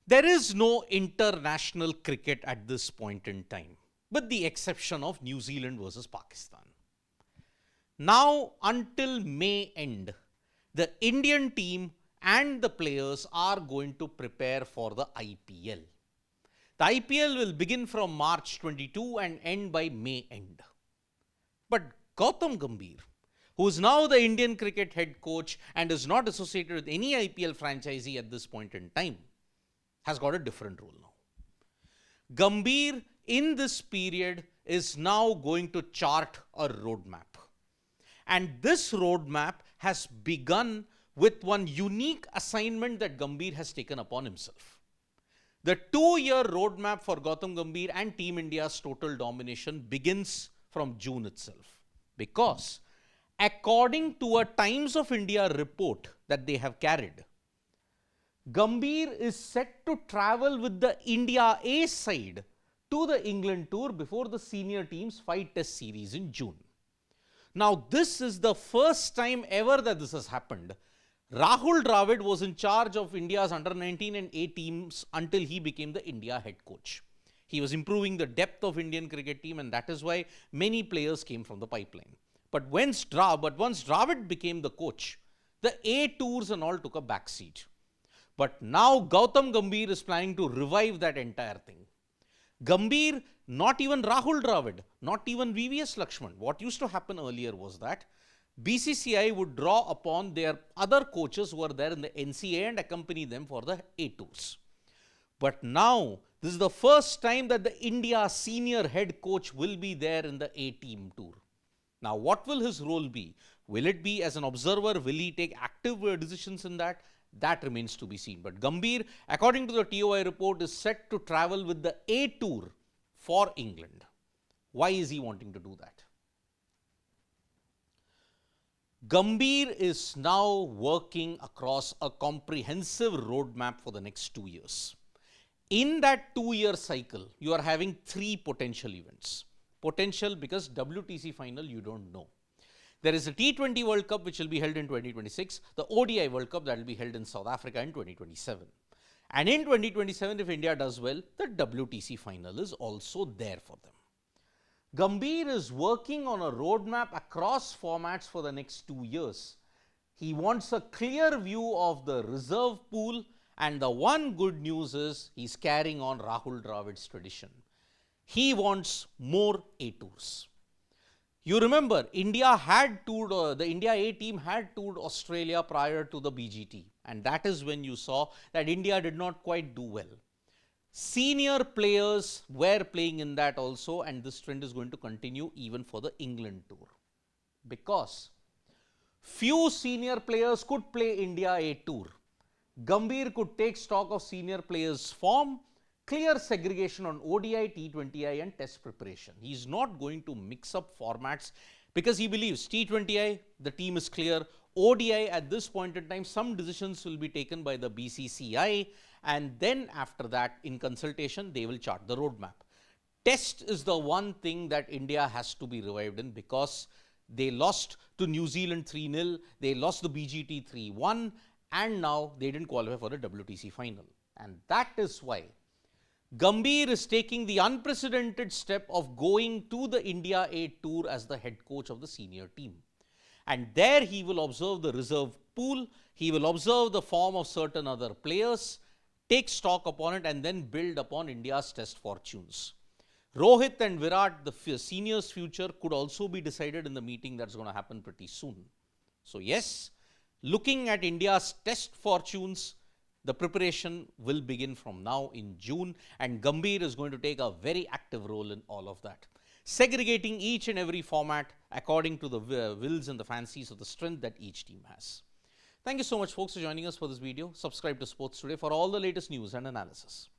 There is no international cricket at this point in time, with the exception of New Zealand versus Pakistan. Now, until May end, the Indian team and the players are going to prepare for the IPL. The IPL will begin from March 22 and end by May end. But Gautam Gambhir, who is now the Indian cricket head coach and is not associated with any IPL franchisee at this point in time, has got a different role now. Gambhir in this period is now going to chart a roadmap. And this roadmap has begun with one unique assignment that Gambhir has taken upon himself. The 2-year roadmap for Gautam Gambhir and Team India's total domination begins from June itself. Because according to a Times of India report that they have carried, Gambhir is set to travel with the India A side to the England tour before the senior team's 5-test series in June. Now, this is the first time ever that this has happened. Rahul Dravid was in charge of India's under-19 and A teams until he became the India head coach. He was improving the depth of Indian cricket team, and that is why many players came from the pipeline. But once Dravid became the coach, the A tours and all took a backseat. But now Gautam Gambhir is planning to revive that entire thing. Gambhir, not even Rahul Dravid, not even VVS Laxman. What used to happen earlier was that BCCI would draw upon their other coaches who were there in the NCA and accompany them for the A tours. But now, this is the first time that the India senior head coach will be there in the A team tour. Now, what will his role be? Will it be as an observer? Will he take active decisions in that? That remains to be seen. But Gambhir, according to the TOI report, is set to travel with the A tour for England. Why is he wanting to do that? Gambhir is now working across a comprehensive roadmap for the next 2 years. In that 2-year cycle, you are having 3 potential events. Potential because WTC final you don't know. There is a T20 World Cup which will be held in 2026, the ODI World Cup that will be held in South Africa in 2027. And in 2027, if India does well, the WTC final is also there for them. Gambhir is working on a roadmap across formats for the next 2 years. He wants a clear view of the reserve pool, and the one good news is he's carrying on Rahul Dravid's tradition. He wants more A tours. You remember, India had toured, the India A team had toured Australia prior to the BGT, and that is when you saw that India did not quite do well. Senior players were playing in that also, and this trend is going to continue even for the England tour. Because few senior players could play India A tour. Gambhir could take stock of senior players' form, clear segregation on ODI, T20I and test preparation. He is not going to mix up formats because he believes T20I, the team is clear. ODI at this point in time, some decisions will be taken by the BCCI, and then after that, in consultation, they will chart the roadmap. Test is the one thing that India has to be revived in because they lost to New Zealand 3-0, they lost the BGT 3-1, and now they didn't qualify for the WTC final. And that is why Gambhir is taking the unprecedented step of going to the India A tour as the head coach of the senior team. And there he will observe the reserve pool, he will observe the form of certain other players, take stock upon it, and then build upon India's test fortunes. Rohit and Virat, the seniors' future, could also be decided in the meeting that's going to happen pretty soon. So yes, looking at India's test fortunes, the preparation will begin from now in June, and Gambhir is going to take a very active role in all of that, segregating each and every format according to the wills and the fancies of the strength that each team has. Thank you so much, folks, for joining us for this video. Subscribe to Sports Today for all the latest news and analysis.